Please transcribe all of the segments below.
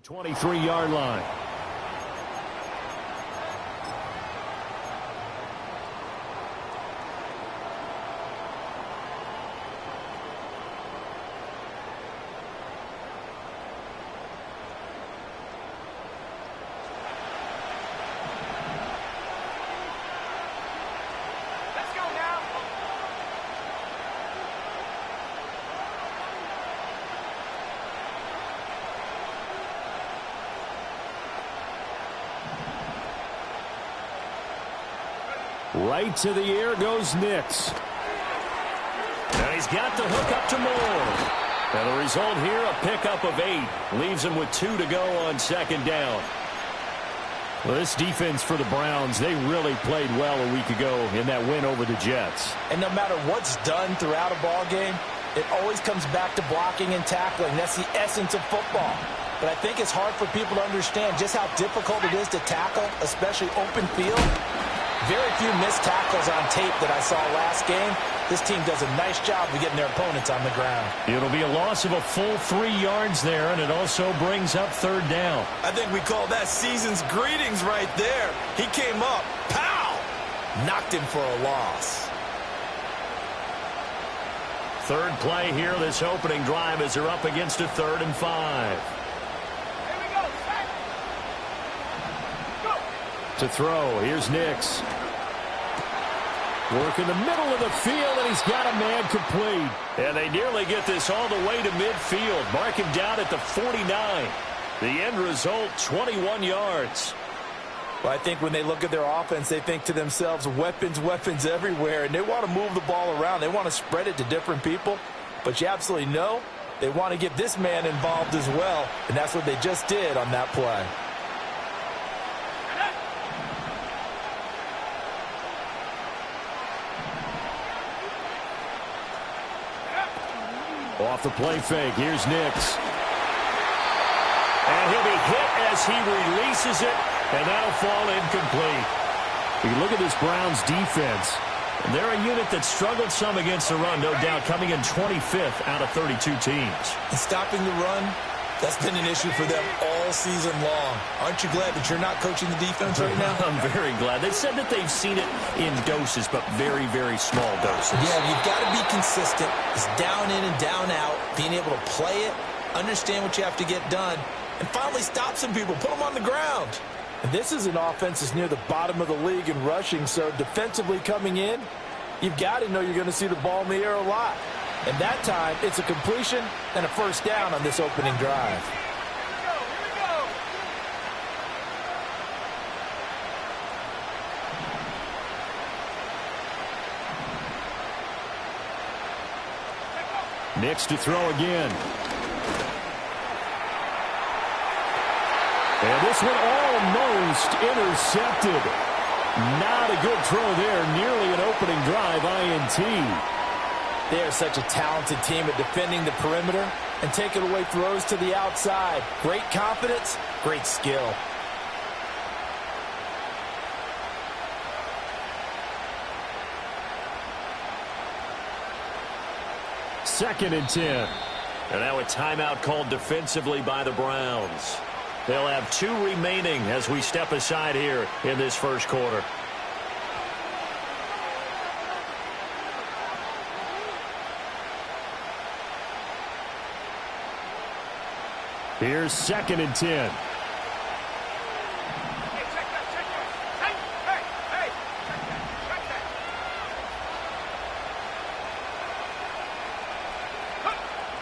23-yard line. Right to the air goes Nix. Now he's got the hook up to Moore. And the result here, a pickup of 8. Leaves him with 2 to go on second down. Well, this defense for the Browns, they really played well a week ago in that win over the Jets. And no matter what's done throughout a ball game, it always comes back to blocking and tackling. That's the essence of football. But I think it's hard for people to understand just how difficult it is to tackle, especially open field. Very few missed tackles on tape that I saw last game. This team does a nice job of getting their opponents on the ground. It'll be a loss of a full 3 yards there, and it also brings up third down. I think we call that season's greetings right there. He came up, pow! Knocked him for a loss. Third play here, this opening drive, as they're up against a 3rd and 5. To throw, here's Nix. Work in the middle of the field, and he's got a man complete. And they nearly get this all the way to midfield. Mark him down at the 49. The end result, 21 yards. Well, I think when they look at their offense, they think to themselves, weapons, weapons everywhere, and they want to move the ball around. They want to spread it to different people. But you absolutely know they want to get this man involved as well, and that's what they just did on that play. Off the play fake, here's Nix. And he'll be hit as he releases it, and that'll fall incomplete. You look at this Browns defense. They're a unit that struggled some against the run, no doubt, coming in 25th out of 32 teams. And stopping the run, that's been an issue for them all season long. Aren't you glad that you're not coaching the defense right now? I'm very glad. They said that they've seen it in doses, but very, very small doses. Yeah, you've got to be consistent. It's down in and down out, being able to play it, understand what you have to get done, and finally stop some people, put them on the ground. And this is an offense that's near the bottom of the league in rushing, so defensively coming in, you've got to know you're going to see the ball in the air a lot. And that time, it's a completion and a first down on this opening drive. Nix to throw again. And this one almost intercepted. Not a good throw there. Nearly an opening drive INT. They are such a talented team at defending the perimeter and taking away throws to the outside. Great confidence, great skill. Second and 10. And now a timeout called defensively by the Browns. They'll have 2 remaining as we step aside here in this first quarter. Here's second and 10.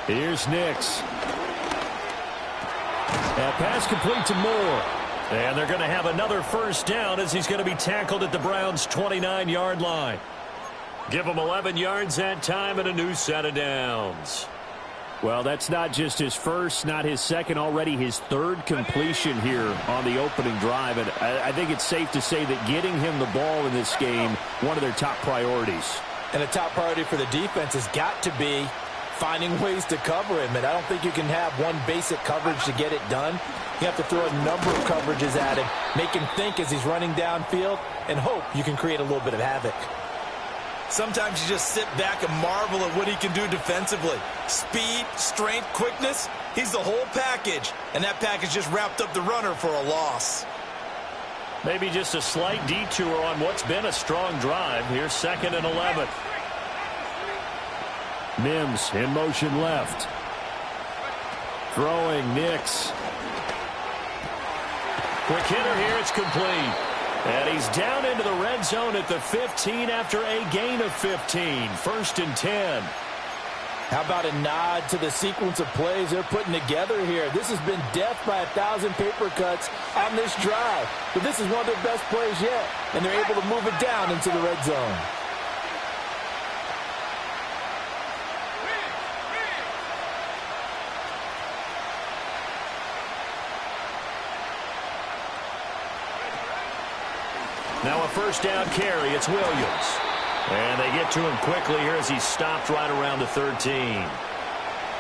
Here's Nix. That pass complete to Moore. And they're going to have another first down as he's going to be tackled at the Browns' 29-yard line. Give him 11 yards that time and a new set of downs. Well, that's not just his first, not his second, already his 3rd completion here on the opening drive. And I think it's safe to say that getting him the ball in this game, one of their top priorities. And a top priority for the defense has got to be finding ways to cover him. And I don't think you can have one basic coverage to get it done. You have to throw a number of coverages at him, make him think as he's running downfield, and hope you can create a little bit of havoc. Sometimes you just sit back and marvel at what he can do defensively. Speed, strength, quickness, he's the whole package. And that package just wrapped up the runner for a loss. Maybe just a slight detour on what's been a strong drive. Here's 2nd and 11. Mims in motion left. Throwing Nix. Quick hitter here. It's complete. And he's down into the red zone at the 15 after a gain of 15. 1st and 10. How about a nod to the sequence of plays they're putting together here? This has been death by 1,000 paper cuts on this drive. But this is one of their best plays yet. And they're able to move it down into the red zone. Now a 1st down carry. It's Williams. And they get to him quickly here as he stopped right around the 13.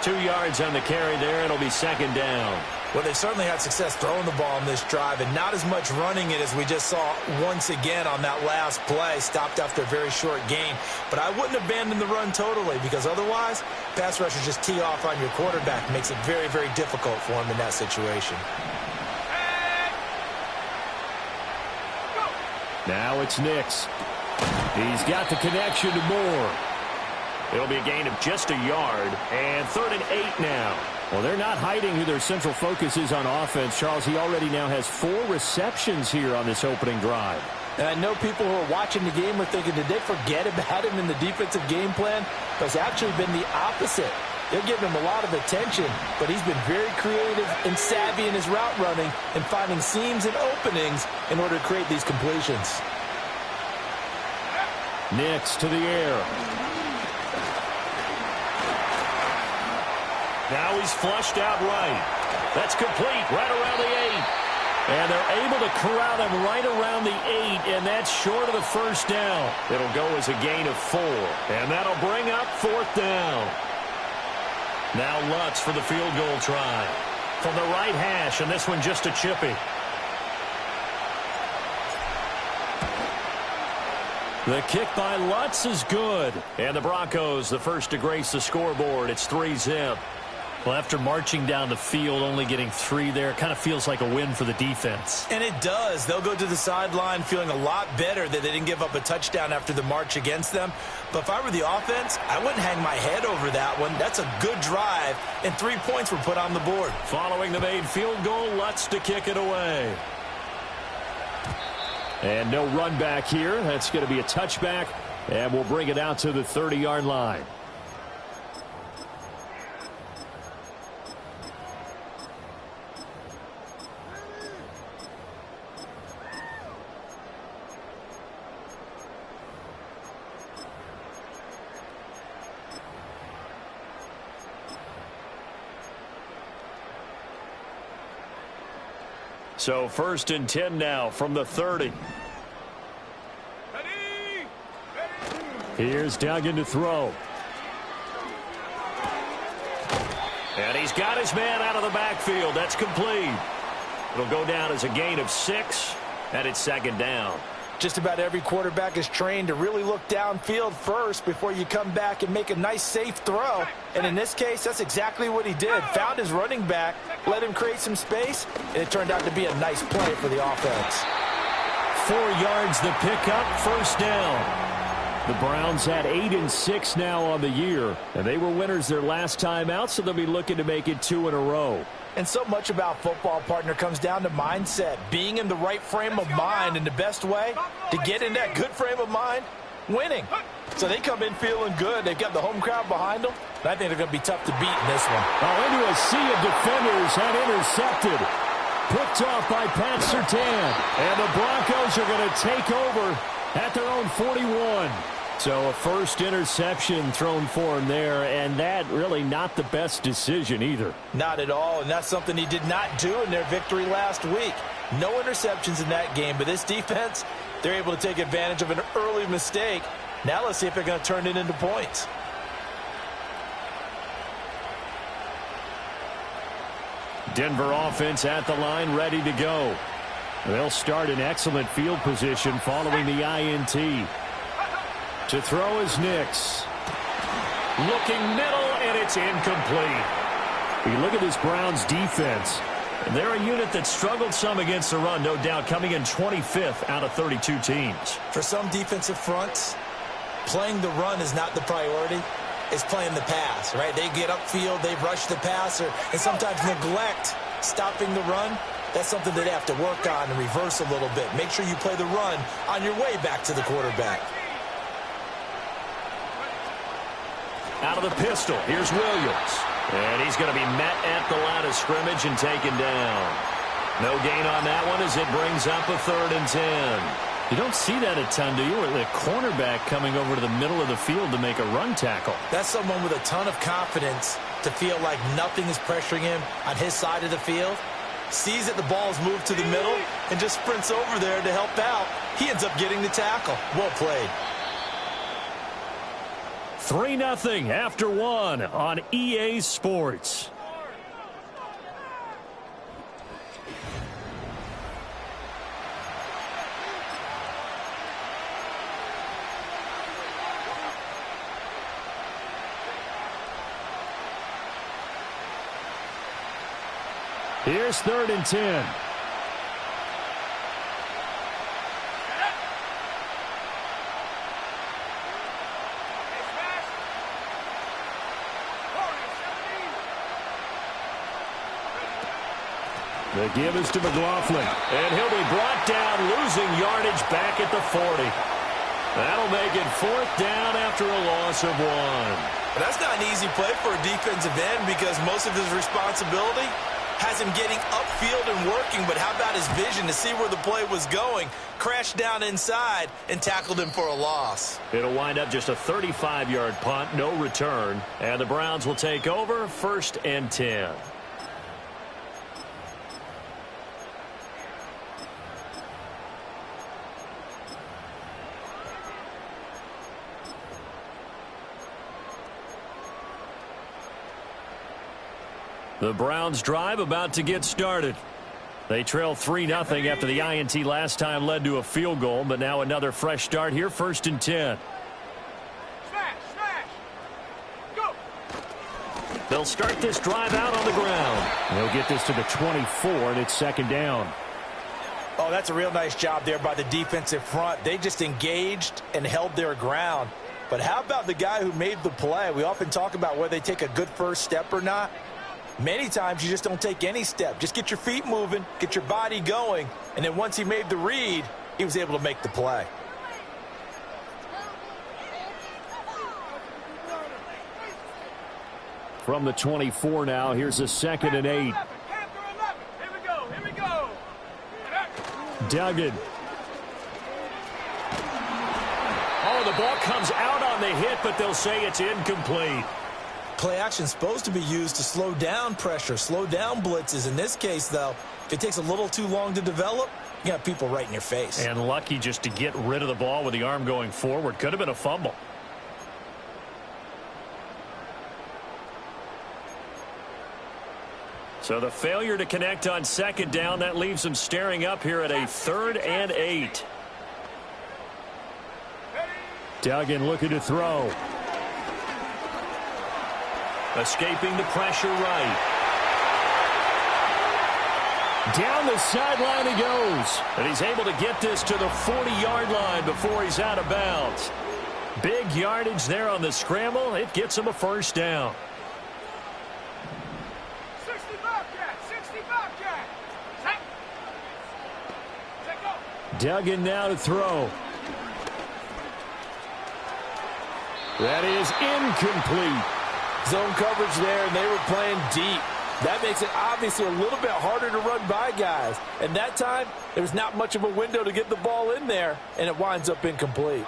2 yards on the carry there. It'll be 2nd down. Well, they certainly had success throwing the ball in this drive and not as much running it as we just saw once again on that last play. Stopped after a very short gain. But I wouldn't abandon the run totally because otherwise, pass rushers just tee off on your quarterback. Makes it very, very difficult for him in that situation. Now it's Nix. He's got the connection to Moore. It'll be a gain of just a yard, and 3rd and 8 now. Well, they're not hiding who their central focus is on offense. Charles, he already now has 4 receptions here on this opening drive. And I know people who are watching the game are thinking, did they forget about him in the defensive game plan? But it's actually been the opposite. They're giving him a lot of attention, but he's been very creative and savvy in his route running and finding seams and openings in order to create these completions. Nix to the air. Now he's flushed out right. That's complete right around the 8. And they're able to corral him right around the 8, and that's short of the 1st down. It'll go as a gain of 4, and that'll bring up 4th down. Now Lutz for the field goal try. From the right hash, and this one just a chippy. The kick by Lutz is good. And the Broncos, the first to grace the scoreboard. It's 3-zip. Well, after marching down the field, only getting 3 there, it kind of feels like a win for the defense. And it does. They'll go to the sideline feeling a lot better that they didn't give up a touchdown after the march against them. But if I were the offense, I wouldn't hang my head over that one. That's a good drive, and 3 points were put on the board. Following the made field goal, Lutz to kick it away. And no run back here. That's going to be a touchback, and we'll bring it out to the 30-yard line. So 1st and 10 now from the 30. Here's Duggan to throw. And he's got his man out of the backfield. That's complete. It'll go down as a gain of 6, and it's 2nd down. Just about every quarterback is trained to really look downfield first before you come back and make a nice, safe throw. And in this case, that's exactly what he did. Found his running back, let him create some space, and it turned out to be a nice play for the offense. 4 yards the pickup, 1st down. The Browns had 8 and 6 now on the year, and they were winners their last time out, so they'll be looking to make it 2 in a row. And so much about football, partner, comes down to mindset. Being in the right frame of mind, and the best way to get in that good frame of mind, winning. So they come in feeling good. They've got the home crowd behind them, and I think they're going to be tough to beat in this one. Oh, into a sea of defenders and intercepted. Picked off by Pat Surtain. And the Broncos are going to take over at their own 41. So a first interception thrown for him there, and that really not the best decision either. Not at all, and that's something he did not do in their victory last week. No interceptions in that game, but this defense, they're able to take advantage of an early mistake. Now let's see if they're going to turn it into points. Denver offense at the line, ready to go. They'll start in excellent field position following the INT. To throw is Nix. Looking middle, and it's incomplete. You look at this Browns defense. They're a unit that struggled some against the run, no doubt, coming in 25th out of 32 teams. For some defensive fronts, playing the run is not the priority. It's playing the pass, right? They get upfield, they rush the passer, and sometimes neglect stopping the run. That's something that they have to work on and reverse a little bit. Make sure you play the run on your way back to the quarterback. Out of the pistol, here's Williams. And he's going to be met at the line of scrimmage and taken down. No gain on that one as it brings up a 3rd and 10. You don't see that a ton, do you? With a cornerback coming over to the middle of the field to make a run tackle. That's someone with a ton of confidence to feel like nothing is pressuring him on his side of the field. Sees that the ball is moved to the middle and just sprints over there to help out. He ends up getting the tackle. Well played. 3-0 after 1 on EA Sports. Here's 3rd and 10. The give is to McLaughlin. And he'll be brought down, losing yardage back at the 40. That'll make it 4th down after a loss of 1. But that's not an easy play for a defensive end because most of his responsibility has him getting upfield and working. But how about his vision to see where the play was going? Crashed down inside and tackled him for a loss. It'll wind up just a 35-yard punt, no return. And the Browns will take over 1st and 10. The Browns drive about to get started. They trail 3-0 after the INT last time led to a field goal, but now another fresh start here, 1st and 10. Smash! Go! They'll start this drive out on the ground. They'll get this to the 24, and it's 2nd down. Oh, that's a real nice job there by the defensive front. They just engaged and held their ground. But how about the guy who made the play? We often talk about whether they take a good first step or not. Many times you just don't take any step. Just get your feet moving, get your body going, and then once he made the read, he was able to make the play. From the 24 now, here's a 2nd and 8. Here we go. Duggan. Oh, the ball comes out on the hit, but they'll say it's incomplete. Play action is supposed to be used to slow down pressure, slow down blitzes. In this case, though, if it takes a little too long to develop, you got people right in your face. And lucky just to get rid of the ball with the arm going forward. Could have been a fumble. So the failure to connect on 2nd down, that leaves them staring up here at a 3rd and 8. Duggan looking to throw. Escaping the pressure right. Down the sideline he goes. And he's able to get this to the 40-yard line before he's out of bounds. Big yardage there on the scramble. It gets him a 1st down. 65 cat. Set go. Duggan now to throw. That is incomplete. Zone coverage there, and they were playing deep. That makes it obviously a little bit harder to run by guys. And that time, there was not much of a window to get the ball in there, and it winds up incomplete.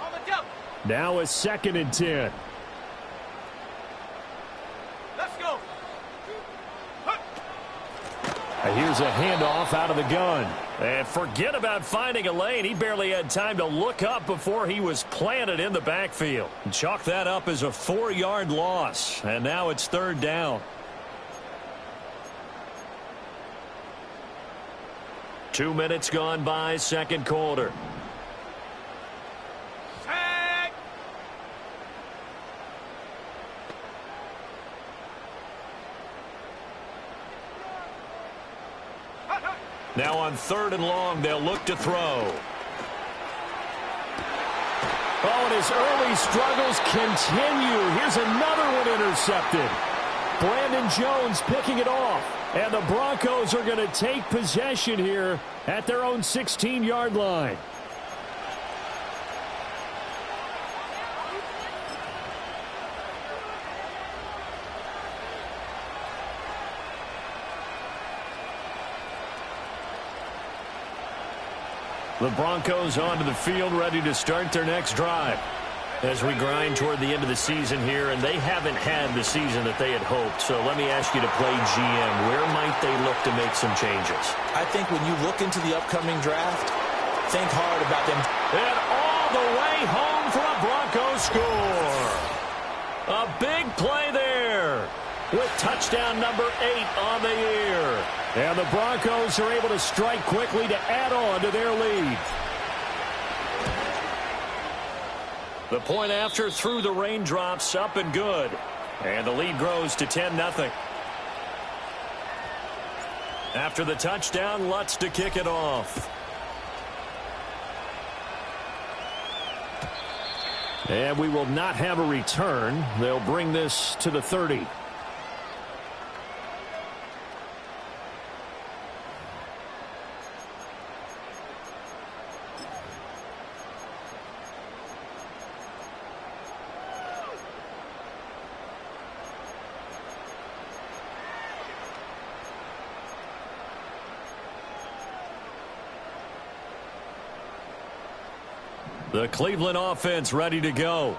Now a 2nd and 10. Let's go. Here's a handoff out of the gun. And forget about finding a lane. He barely had time to look up before he was planted in the backfield. Chalk that up as a 4-yard loss. And now it's 3rd down. 2 minutes gone by, 2nd quarter. Tag. Now on 3rd and long, they'll look to throw. Oh, and his early struggles continue. Here's another one intercepted. Brandon Jones picking it off. And the Broncos are going to take possession here at their own 16-yard line. The Broncos onto the field, ready to start their next drive. As we grind toward the end of the season here, and they haven't had the season that they had hoped. So let me ask you to play GM. Where might they look to make some changes? I think when you look into the upcoming draft, think hard about them. And all the way home for a Broncos score. A big play there with touchdown number 8 on the year. And the Broncos are able to strike quickly to add on to their lead. The point after through the raindrops, up and good. And the lead grows to 10-0. After the touchdown, Lutz to kick it off. And we will not have a return. They'll bring this to the 30. The Cleveland offense ready to go.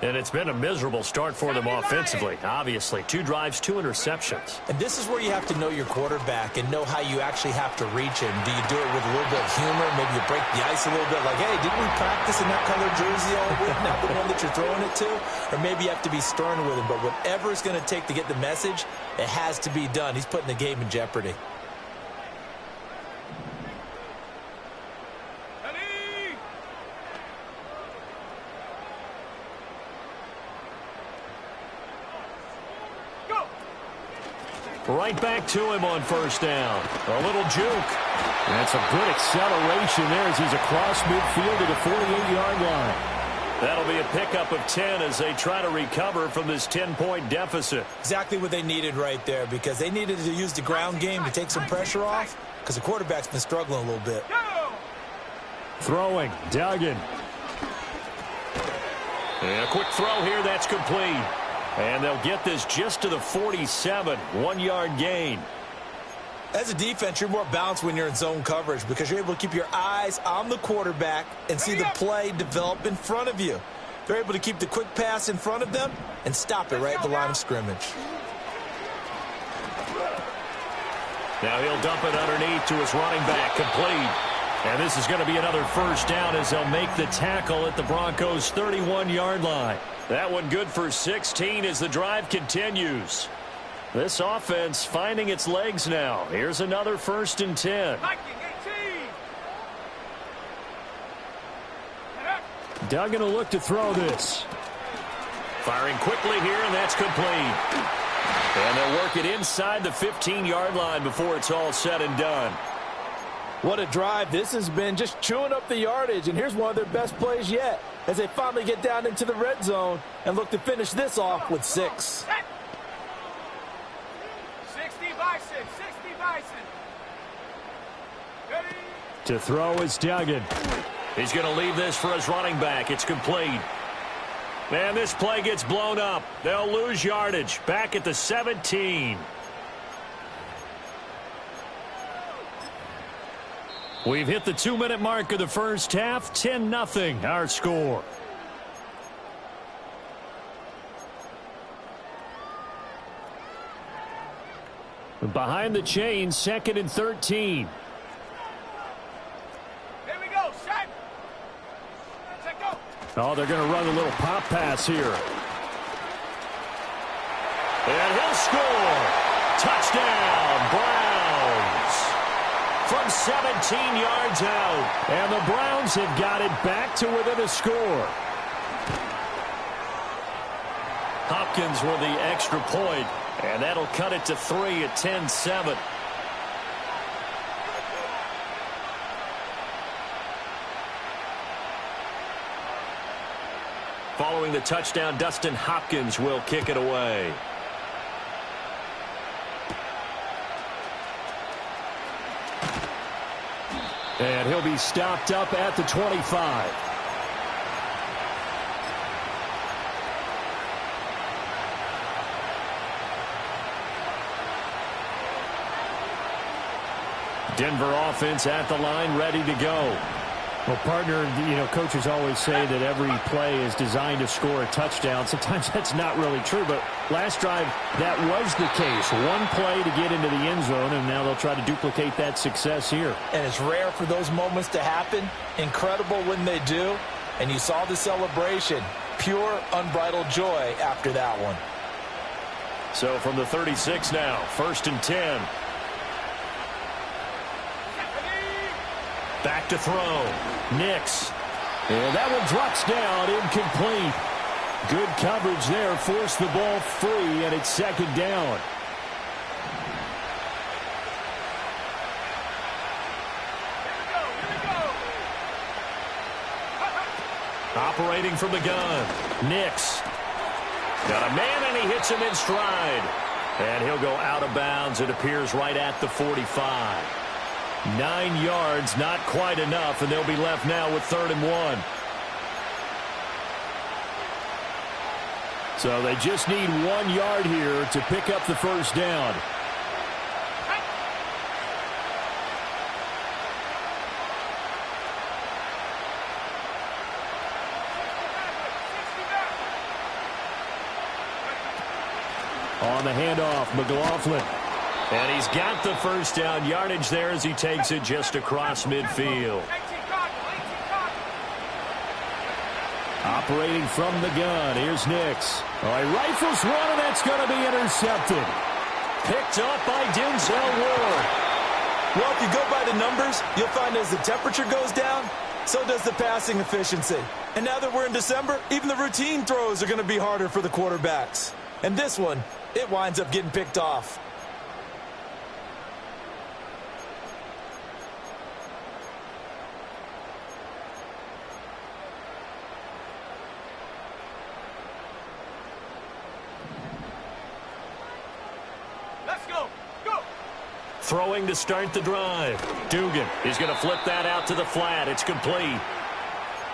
And it's been a miserable start for them offensively. Obviously, 2 drives, 2 interceptions. And this is where you have to know your quarterback and know how you actually have to reach him. Do you do it with a little bit of humor? Maybe you break the ice a little bit like, hey, didn't we practice in that color jersey all week? Not the one that you're throwing it to? Or maybe you have to be stern with him. But whatever it's going to take to get the message, it has to be done. He's putting the game in jeopardy. Right back to him on 1st down. A little juke. That's a good acceleration there as he's across midfield to the 48-yard line. That'll be a pickup of 10 as they try to recover from this 10-point deficit. Exactly what they needed right there, because they needed to use the ground game to take some pressure off, because the quarterback's been struggling a little bit. Throwing, Duggan. And a quick throw here, that's complete. And they'll get this just to the 47, 1-yard gain. As a defense, you're more balanced when you're in zone coverage because you're able to keep your eyes on the quarterback and see the play develop in front of you. They're able to keep the quick pass in front of them and stop it right at the line of scrimmage. Now he'll dump it underneath to his running back, complete. And this is going to be another 1st down as they'll make the tackle at the Broncos' 31-yard line. That one good for 16 as the drive continues. This offense finding its legs now. Here's another 1st and 10. Duggan will look to throw this. Firing quickly here, and that's complete. And they'll work it inside the 15-yard line before it's all said and done. What a drive this has been, just chewing up the yardage, and here's one of their best plays yet as they finally get down into the red zone and look to finish this off with 6. 60 Bison, 60 Bison. Ready? To throw is Duggan. He's going to leave this for his running back. It's complete. Man, this play gets blown up. They'll lose yardage. Back at the 17. We've hit the 2-minute mark of the 1st half. 10-0 our score. Behind the chains, 2nd and 13. Here we go, set. Set, go. Oh, they're going to run a little pop pass here. And he'll score. Touchdown, Browns. From 17 yards out. And the Browns have got it back to within a score. Hopkins with the extra point. And that'll cut it to 3 at 10-7. Following the touchdown, Dustin Hopkins will kick it away. And he'll be stopped up at the 25. Denver offense at the line, ready to go. Well, partner, coaches always say that every play is designed to score a touchdown. Sometimes that's not really true, but last drive, that was the case. One play to get into the end zone, and now they'll try to duplicate that success here. And it's rare for those moments to happen. Incredible when they do. And you saw the celebration. Pure, unbridled joy after that one. So from the 36 now, 1st and 10. Back to throw. Nix. And that one drops down, incomplete. Good coverage there, forced the ball free, and it's 2nd down. Operating from the gun. Nix. Got a man, and he hits him in stride. And he'll go out of bounds. It appears right at the 45. 9 yards, not quite enough, and they'll be left now with 3rd and 1. So they just need 1 yard here to pick up the first down. On the handoff, McLaughlin. And he's got the first down yardage there as he takes it just across midfield. Operating from the gun, here's Nix. All right, rifles one, and that's going to be intercepted. Picked up by Denzel Ward. Well, if you go by the numbers, you'll find as the temperature goes down, so does the passing efficiency. And now that we're in December, even the routine throws are going to be harder for the quarterbacks. And this one, it winds up getting picked off. Throwing to start the drive. Dugan. He's going to flip that out to the flat. It's complete.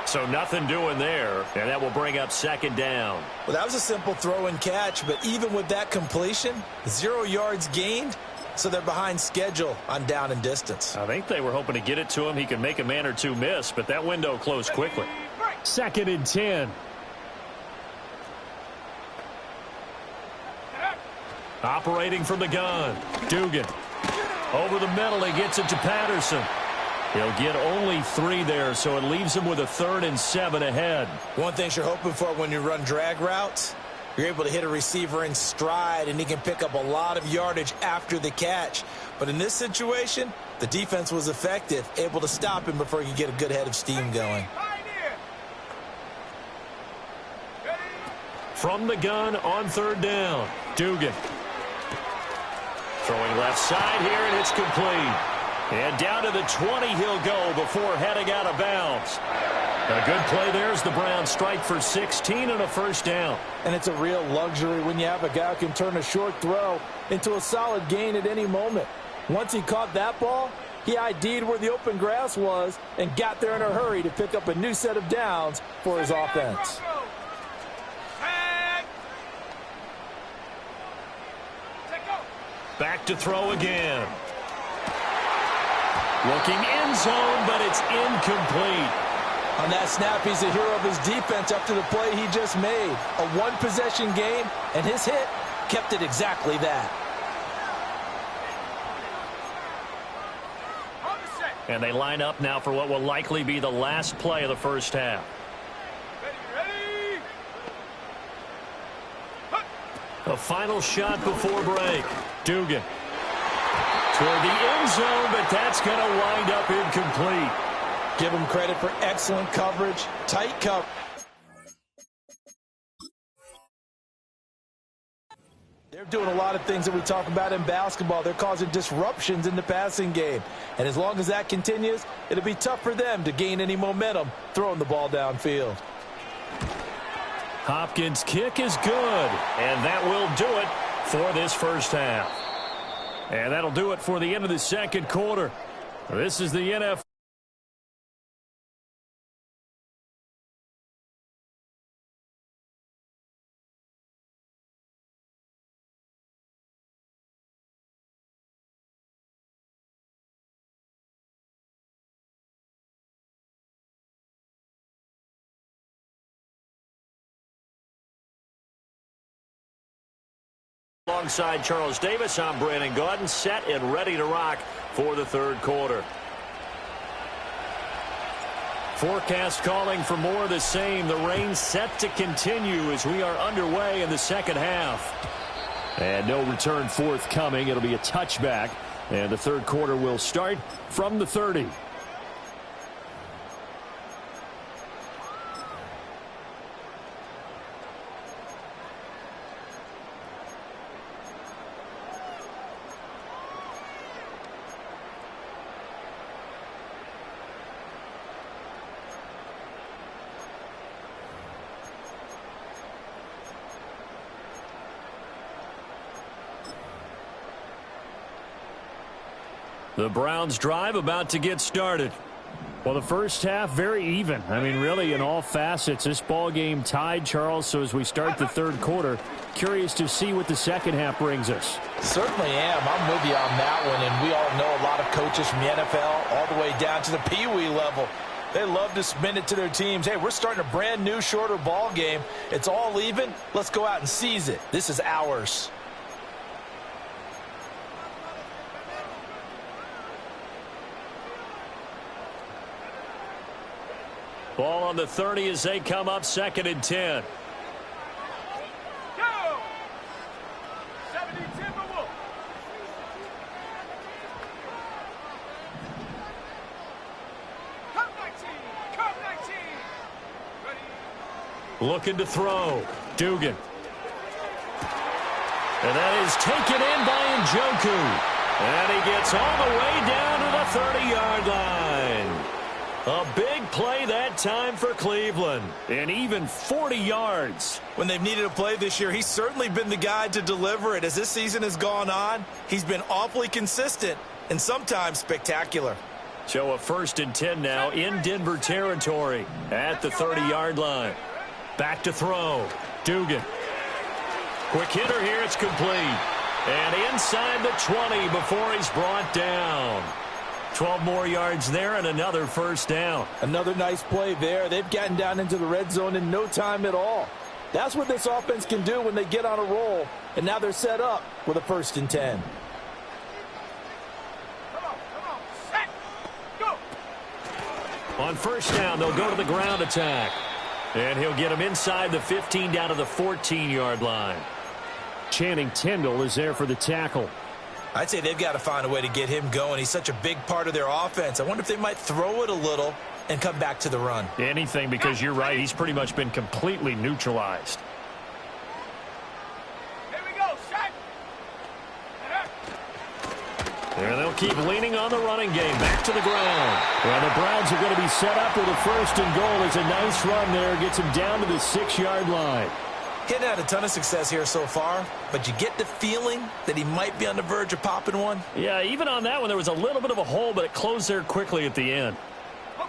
So nothing doing there, and that will bring up 2nd down. Well, that was a simple throw and catch, but even with that completion, 0 yards gained, so they're behind schedule on down and distance. I think they were hoping to get it to him. He could make a man or two miss, but that window closed quickly. 2nd and 10. Operating from the gun. Dugan. Over the middle, he gets it to Patterson. He'll get only 3 there, so it leaves him with a 3rd and 7 ahead. One thing you're hoping for when you run drag routes, you're able to hit a receiver in stride, and he can pick up a lot of yardage after the catch. But in this situation, the defense was effective, able to stop him before he could get a good head of steam going. From the gun on 3rd down, Dugan. Throwing left side here, and it's complete. And down to the 20 he'll go before heading out of bounds. A good play there as the Browns strike for 16 and a first down. And it's a real luxury when you have a guy who can turn a short throw into a solid gain at any moment. Once he caught that ball, he ID'd where the open grass was and got there in a hurry to pick up a new set of downs for his offense. Back to throw again. Looking end zone, but it's incomplete. On that snap, he's a hero of his defense up to the play he just made. A one-possession game, and his hit kept it exactly that. And they line up now for what will likely be the last play of the first half. Ready. A final shot before break. Dugan. Toward the end zone, but that's going to wind up incomplete. Give him credit for excellent coverage, tight coverage. They're doing a lot of things that we talk about in basketball. They're causing disruptions in the passing game. And as long as that continues, it'll be tough for them to gain any momentum throwing the ball downfield. Hopkins' kick is good, and that will do it for this first half. And that'll do it for the end of the second quarter. This is the NFL. Alongside Charles Davis, I'm Brandon Gaudin, set and ready to rock for the third quarter. Forecast calling for more of the same. The rain set to continue as we are underway in the second half. And no return forthcoming. It'll be a touchback. And the third quarter will start from the 30. The Browns drive about to get started. Well, the first half, very even. I mean, really, in all facets, this ball game tied, Charles. So as we start the third quarter, curious to see what the second half brings us. Certainly am. I'm with you on that one. And we all know a lot of coaches from the NFL all the way down to the Pee Wee level. They love to spin it to their teams. Hey, we're starting a brand new, shorter ball game. It's all even. Let's go out and seize it. This is ours. Ball on the 30 as they come up, 2nd and 10. Go! 70 Timberwolves. Come 19. Come 19. Ready? Looking to throw. Dugan. And that is taken in by Njoku. And he gets all the way down to the 30-yard line. A big play that time for Cleveland. And even 40 yards. When they've needed a play this year, he's certainly been the guy to deliver it. As this season has gone on, he's been awfully consistent and sometimes spectacular. So a 1st and 10 now in Denver territory at the 30-yard line. Back to throw. Dugan. Quick hitter here. It's complete. And inside the 20 before he's brought down. 12 more yards there and another first down. Another nice play there. They've gotten down into the red zone in no time at all. That's what this offense can do when they get on a roll. And now they're set up with a 1st and 10. Come on. Set. Go. On first down, they'll go to the ground attack. And he'll get him inside the 15 down to the 14-yard line. Channing Tindall is there for the tackle. I'd say they've got to find a way to get him going. He's such a big part of their offense. I wonder if they might throw it a little and come back to the run. Anything, because you're right. He's pretty much been completely neutralized. Here we go. Set. And they'll keep leaning on the running game. Back to the ground. Well, the Browns are going to be set up with a 1st and goal. There's a nice run there. Gets him down to the 6-yard line. Getting had a ton of success here so far, but you get the feeling that he might be on the verge of popping one. Yeah, even on that one, there was a little bit of a hole, but it closed there quickly at the end.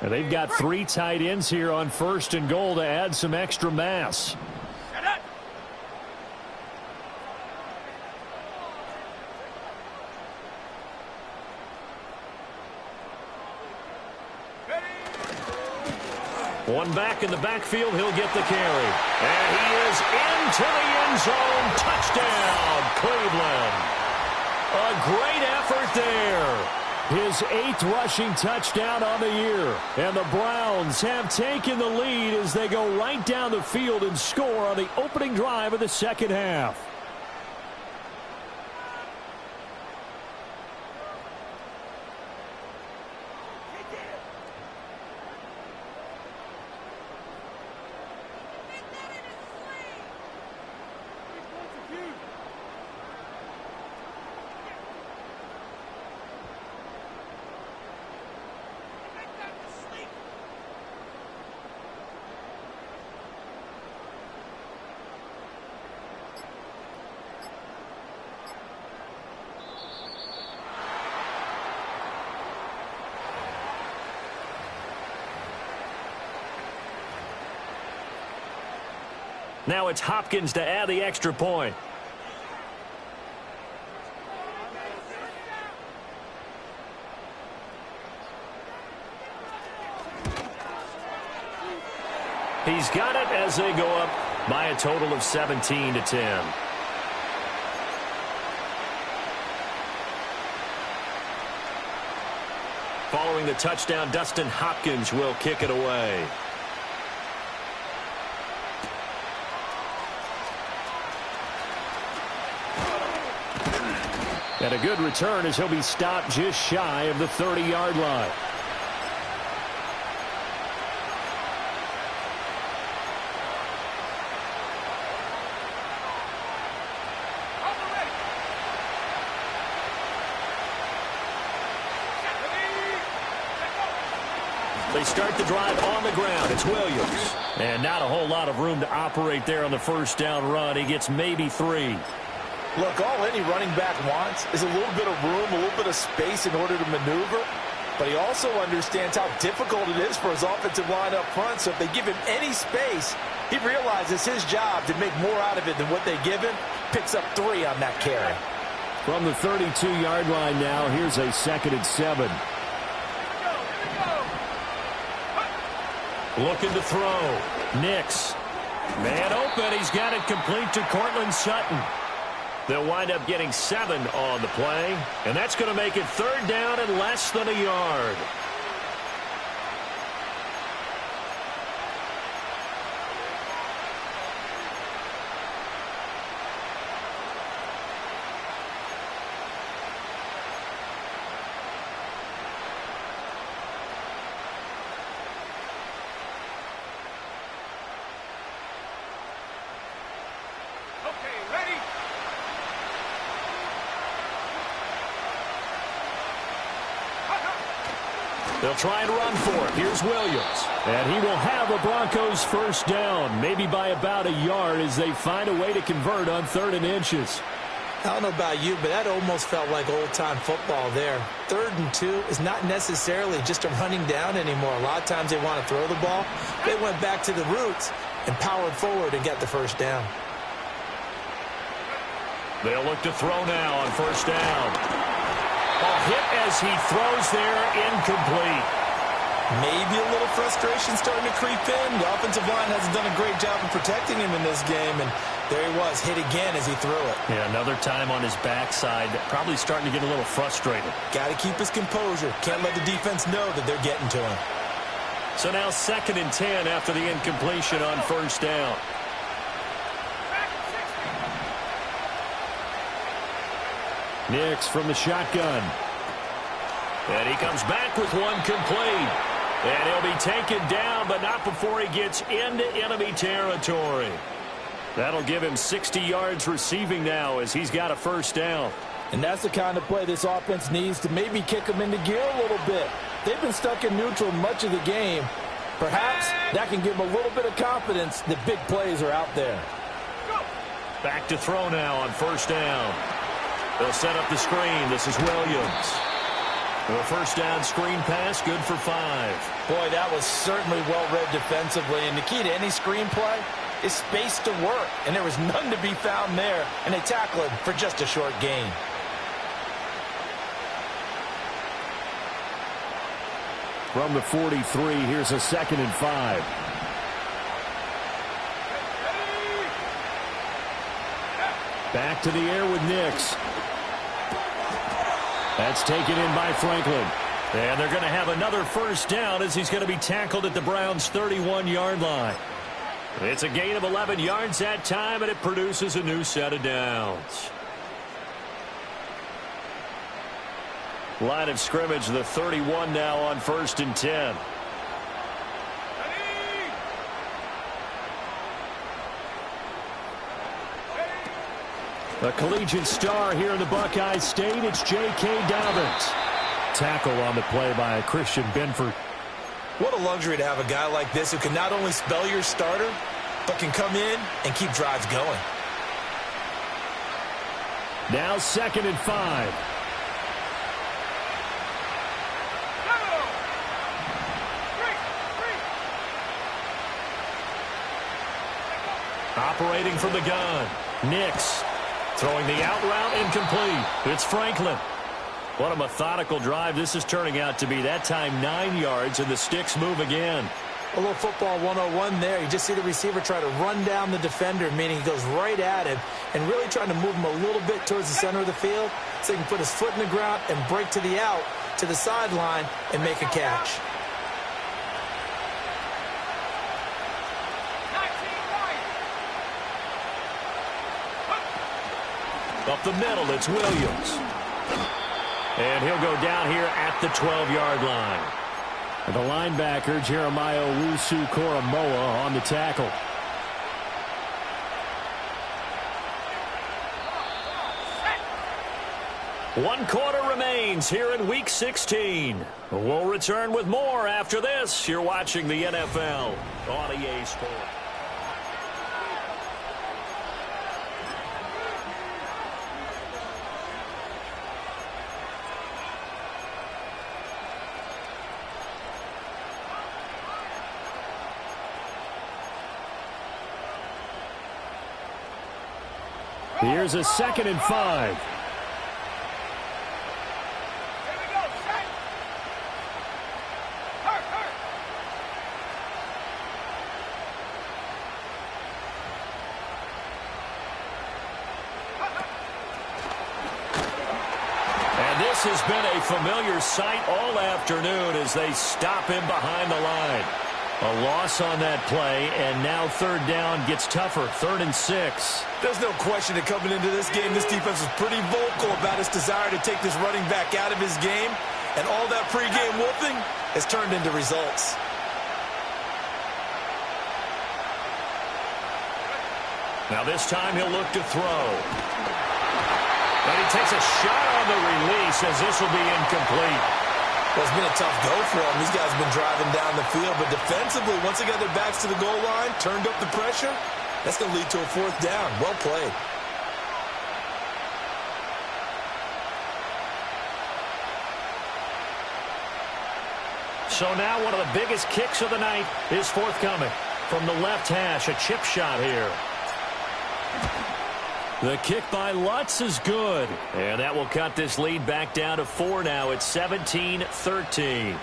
And they've got 3 tight ends here on 1st and goal to add some extra mass. Set up. One back in the backfield, he'll get the carry. And he is into the end zone. Touchdown, Cleveland. A great effort there. His 8th rushing touchdown on the year. And the Browns have taken the lead as they go right down the field and score on the opening drive of the second half. now it's Hopkins to add the extra point. He's got it as they go up by a total of 17-10. Following the touchdown, Dustin Hopkins will kick it away. And a good return as he'll be stopped just shy of the 30-yard line. They start the drive on the ground. It's Williams. And not a whole lot of room to operate there on the first down run. He gets maybe 3. Look, all any running back wants is a little bit of room, a little bit of space in order to maneuver. But he also understands how difficult it is for his offensive line up front. So if they give him any space, he realizes his job to make more out of it than what they give him. Picks up 3 on that carry. From the 32-yard line now, here's a 2nd and 7. Looking to throw. Nix. Man open. He's got it complete to Cortland Sutton. They'll wind up getting 7 on the play. And that's going to make it 3rd down and less than a yard. They'll try and run for it. Here's Williams. And he will have the Broncos first down, maybe by about a yard as they find a way to convert on 3rd and inches. I don't know about you, but that almost felt like old-time football there. 3rd and 2 is not necessarily just a running down anymore. A lot of times they want to throw the ball. They went back to the roots and powered forward and got the first down. They'll look to throw now on first down. A hit as he throws there, incomplete. Maybe a little frustration starting to creep in. The offensive line hasn't done a great job of protecting him in this game, and there he was, hit again as he threw it. Yeah, another time on his backside, probably starting to get a little frustrated. Got to keep his composure. Can't let the defense know that they're getting to him. So now 2nd and 10 after the incompletion on first down. Nix from the shotgun. And he comes back with one complete. And he'll be taken down, but not before he gets into enemy territory. That'll give him 60 yards receiving now as he's got a first down. And that's the kind of play this offense needs to maybe kick them into gear a little bit. They've been stuck in neutral much of the game. Perhaps that can give them a little bit of confidence that big plays are out there. Back to throw now on first down. They'll set up the screen. This is Williams. A first down screen pass, good for 5. Boy, that was certainly well-read defensively. And the key to any screen play is space to work. And there was none to be found there. And they tackle him for just a short gain. From the 43, here's a 2nd and 5. Back to the air with Nix. That's taken in by Franklin. And they're going to have another first down as he's going to be tackled at the Browns' 31-yard line. It's a gain of 11 yards that time, and it produces a new set of downs. Line of scrimmage, the 31 now on 1st and 10. A collegiate star here in the Buckeye State, it's J.K. Dobbins. Tackle on the play by Christian Benford. What a luxury to have a guy like this who can not only spell your starter, but can come in and keep drives going. Now 2nd and 5. Operating from the gun. Nix throwing the out route incomplete. It's Franklin. What a methodical drive this is turning out to be. That time 9 yards, and the sticks move again. A little football 101 there. You just see the receiver try to run down the defender, meaning he goes right at him and really trying to move him a little bit towards the center of the field so he can put his foot in the ground and break to the out, to the sideline, and make a catch. Up the middle, it's Williams. And he'll go down here at the 12-yard line. The linebacker, Jeremiah Owusu-Koramoah, on the tackle. One quarter remains here in Week 16. We'll return with more after this. You're watching the NFL on EA Sports. Here's a 2nd and 5. And this has been a familiar sight all afternoon as they stop him behind the line. A loss on that play, and now 3rd down gets tougher. 3rd and 6. There's no question that coming into this game, this defense was pretty vocal about its desire to take this running back out of his game, and all that pregame wolfing has turned into results. Now this time he'll look to throw. And he takes a shot on the release as this will be incomplete. Well, it's been a tough go for them. These guys have been driving down the field, but defensively, once they got their backs to the goal line, turned up the pressure, that's going to lead to a 4th down. Well played. So now one of the biggest kicks of the night is forthcoming. From the left hash, a chip shot here. The kick by Lutz is good. And that will cut this lead back down to 4 now. It's 17-13.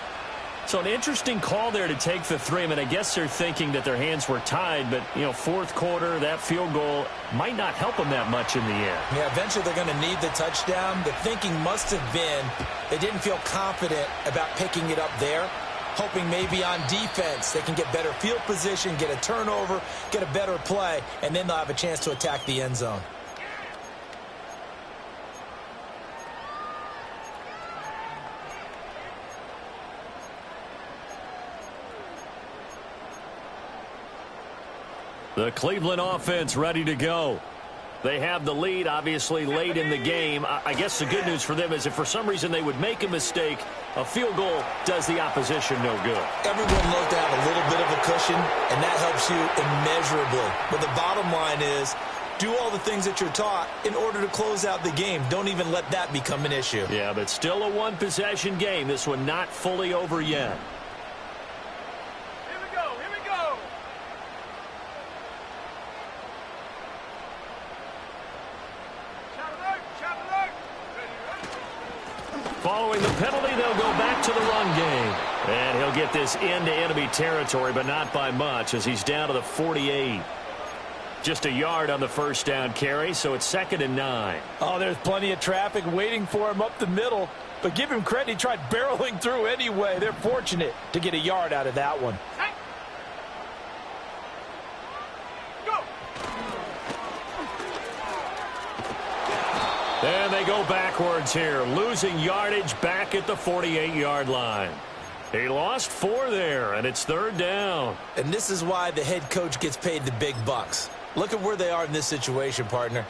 So an interesting call there to take the 3. I mean, I guess they're thinking that their hands were tied, but, you know, 4th quarter, that field goal might not help them that much in the end. Yeah, eventually they're going to need the touchdown. The thinking must have been they didn't feel confident about picking it up there, hoping maybe on defense they can get better field position, get a turnover, get a better play, and then they'll have a chance to attack the end zone. The Cleveland offense ready to go. They have the lead, obviously, late in the game. I guess the good news for them is if for some reason they would make a mistake, a field goal does the opposition no good. Everyone loves to have a little bit of a cushion, and that helps you immeasurably. But the bottom line is, do all the things that you're taught in order to close out the game. Don't even let that become an issue. Yeah, but still a one-possession game. This one not fully over yet. Following the penalty, they'll go back to the run game. And he'll get this into enemy territory, but not by much as he's down to the 48. Just a yard on the 1st down carry, so it's 2nd and 9. Oh, there's plenty of traffic waiting for him up the middle. But give him credit, he tried barreling through anyway. They're fortunate to get a yard out of that one. And they go backwards here, losing yardage back at the 48-yard line. He lost 4 there, and it's 3rd down. And this is why the head coach gets paid the big bucks. Look at where they are in this situation, partner.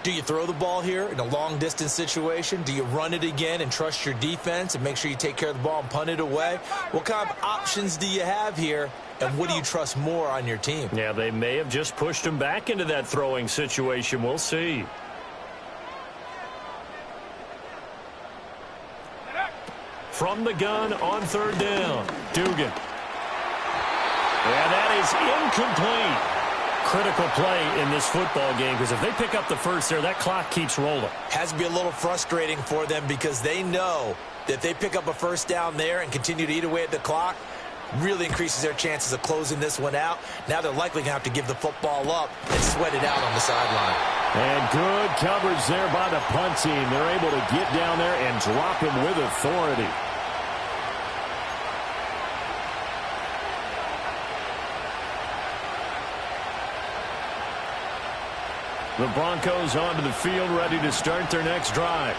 Do you throw the ball here in a long-distance situation? Do you run it again and trust your defense and make sure you take care of the ball and punt it away? What kind of options do you have here, and what do you trust more on your team? Yeah, they may have just pushed him back into that throwing situation. We'll see. From the gun on 3rd down, Dugan. And that is incomplete. critical play in this football game because if they pick up the first there, that clock keeps rolling. Has to be a little frustrating for them because they know that if they pick up a first down there and continue to eat away at the clock, really increases their chances of closing this one out. Now they're likely going to have to give the football up and sweat it out on the sideline. And good coverage there by the punt team. They're able to get down there and drop him with authority. The Broncos onto the field, ready to start their next drive.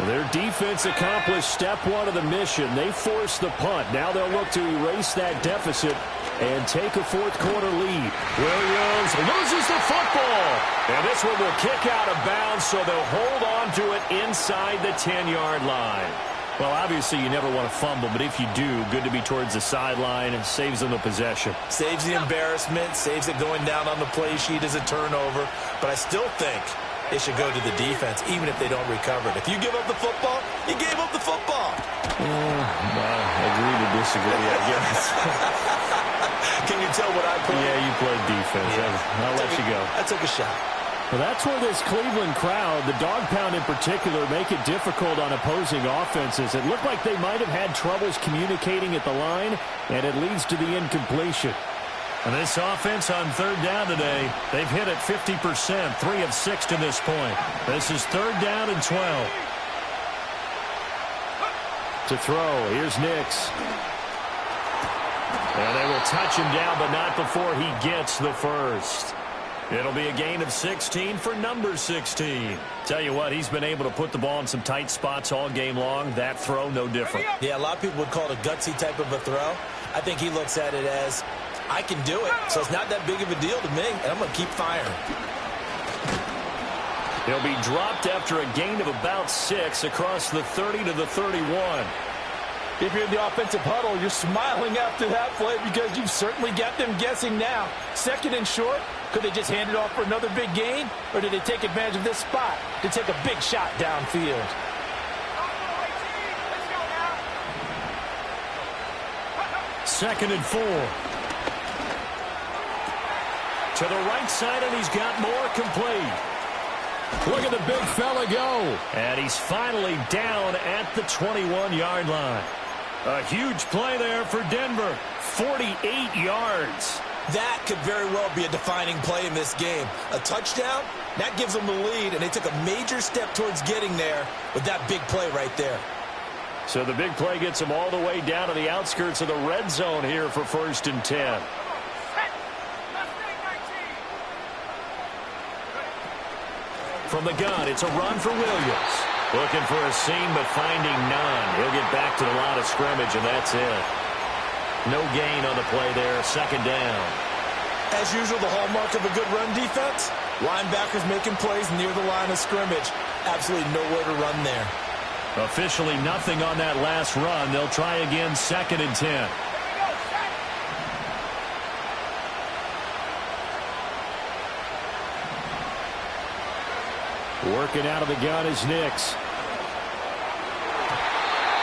Their defense accomplished step one of the mission. They forced the punt. Now they'll look to erase that deficit and take a fourth-quarter lead. Williams loses the football. And this one will kick out of bounds, so they'll hold on to it inside the 10-yard line. Well, obviously, you never want to fumble, but if you do, good to be towards the sideline and saves them the possession. Saves the embarrassment, saves it going down on the play sheet as a turnover. But I still think it should go to the defense, even if they don't recover it. If you give up the football, you gave up the football. Well, agree to disagree, I guess. Can you tell what I played? Yeah, you played defense. Yeah. I'll let you go. I took a shot. Well, that's where this Cleveland crowd, the dog pound in particular, make it difficult on opposing offenses. It looked like they might have had troubles communicating at the line, and it leads to the incompletion. And this offense on third down today, they've hit it 50%, 3 of 6 to this point. This is third down and 12. To throw, here's Nix. And they will touch him down, but not before he gets the first. It'll be a gain of 16 for number 16. Tell you what, he's been able to put the ball in some tight spots all game long. That throw, no different. Yeah, a lot of people would call it a gutsy type of a throw. I think he looks at it as, I can do it, so it's not that big of a deal to me, and I'm going to keep firing. He'll be dropped after a gain of about 6 across the 30 to the 31. If you're in the offensive huddle, you're smiling after that play because you've certainly got them guessing now. Second and short, could they just hand it off for another big gain? Or did they take advantage of this spot to take a big shot downfield? Second and 4. To the right side, and he's got more complete. Look at the big fella go. And he's finally down at the 21-yard line. A huge play there for Denver. 48 yards. That could very well be a defining play in this game. A touchdown, that gives them the lead, and they took a major step towards getting there with that big play right there. So the big play gets them all the way down to the outskirts of the red zone here for 1st and 10. From the gun, it's a run for Williams. Looking for a seam, but finding none. He'll get back to the line of scrimmage, and that's it. No gain on the play there. Second down. As usual, the hallmark of a good run defense, linebackers making plays near the line of scrimmage. Absolutely nowhere to run there. Officially nothing on that last run. They'll try again, 2nd and 10. Working out of the gun is Nix.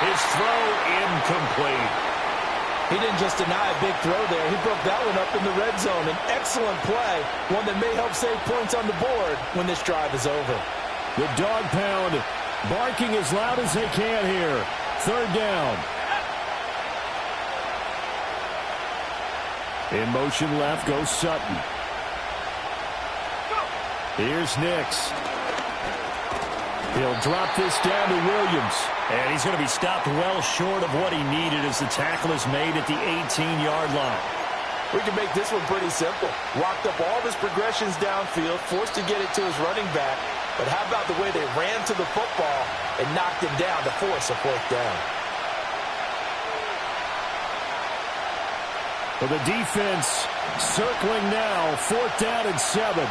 His throw incomplete. He didn't just deny a big throw there. He broke that one up in the red zone. An excellent play, one that may help save points on the board when this drive is over. The dog pound barking as loud as they can here. Third down. In motion left goes Sutton. Here's Nix. He'll drop this down to Williams. And he's going to be stopped well short of what he needed as the tackle is made at the 18-yard line. We can make this one pretty simple. Walked up all of his progressions downfield, forced to get it to his running back. But how about the way they ran to the football and knocked him down to force a 4th down? Well, the defense circling now. 4th down and 7.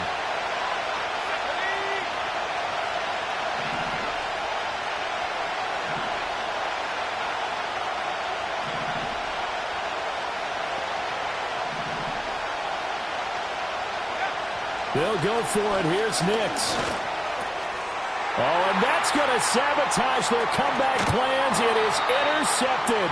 They'll go for it. Here's Nix. Oh, and that's going to sabotage their comeback plans. It is intercepted.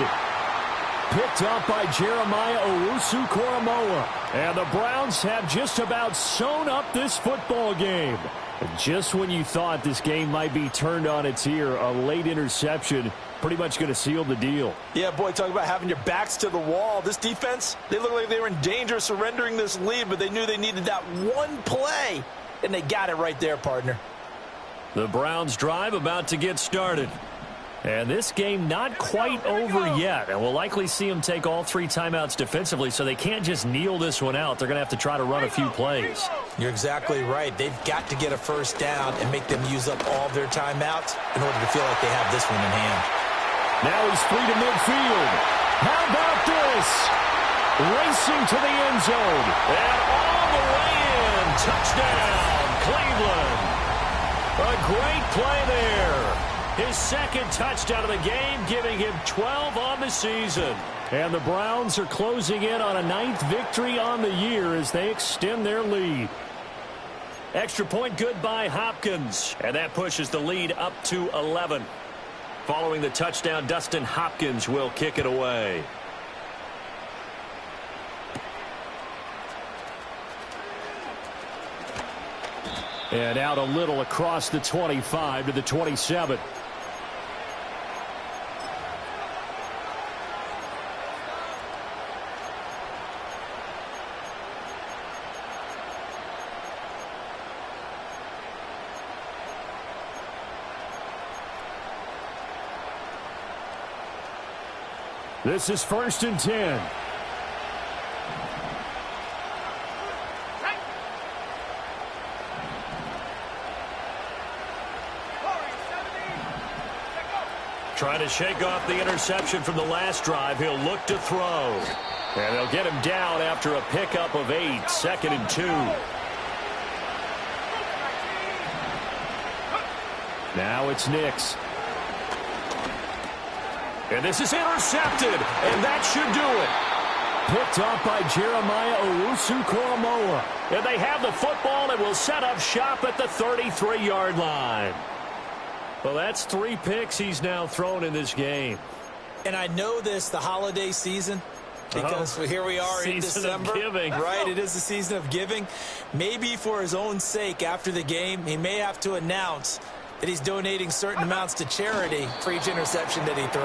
Picked up by Jeremiah Owusu-Koramoah. And the Browns have just about sewn up this football game. And just when you thought this game might be turned on its ear, a late interception pretty much going to seal the deal. Yeah, boy, talk about having your backs to the wall. This defense, they look like they were in danger of surrendering this lead, but they knew they needed that one play, and they got it right there, partner. The Browns drive about to get started. And this game not quite over yet. And we'll likely see them take all 3 timeouts defensively, so they can't just kneel this one out. They're going to have to try to run a few plays. You're exactly right. They've got to get a first down and make them use up all their timeouts in order to feel like they have this one in hand. Now he's free to midfield. How about this? Racing to the end zone. And all the way in. Touchdown, Cleveland. A great play there. His second touchdown of the game, giving him 12 on the season. And the Browns are closing in on a 9th victory on the year as they extend their lead. Extra point good by Hopkins. And that pushes the lead up to 11. Following the touchdown, Dustin Hopkins will kick it away. And out a little across the 25 to the 27. This is 1st and 10. Trying to shake off the interception from the last drive. He'll look to throw. And they'll get him down after a pickup of 8. 2nd and 2. Now it's Nix. And this is intercepted, and that should do it. Picked up by Jeremiah Owusu-Koramoah. And they have the football and will set up shop at the 33-yard line. Well, that's 3 picks he's now thrown in this game. And I know this, the holiday season, because here we are in December. Season of giving. Right, it is the season of giving. Maybe for his own sake after the game, he may have to announce that he's donating certain amounts to charity for each interception that he threw.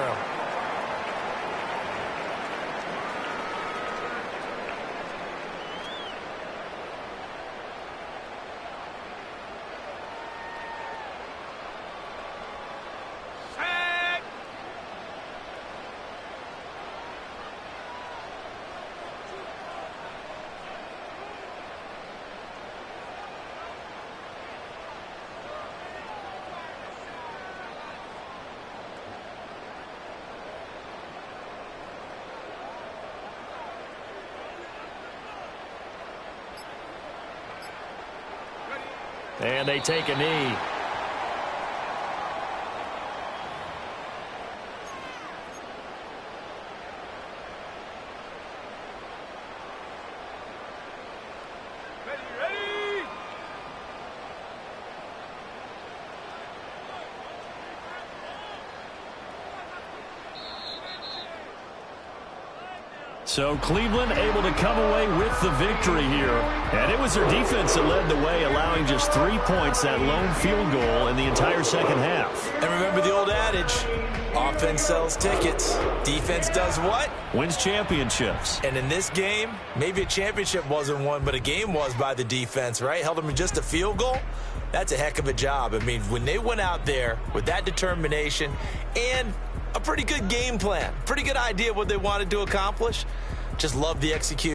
And they take a knee. So Cleveland able to come away with the victory here. And it was their defense that led the way, allowing just 3 points, that lone field goal in the entire second half. And remember the old adage, offense sells tickets. Defense does what? Wins championships. And in this game, maybe a championship wasn't won, but a game was by the defense, right? Held them to just a field goal. That's a heck of a job. I mean, when they went out there with that determination and a pretty good game plan, pretty good idea of what they wanted to accomplish, just love the execution.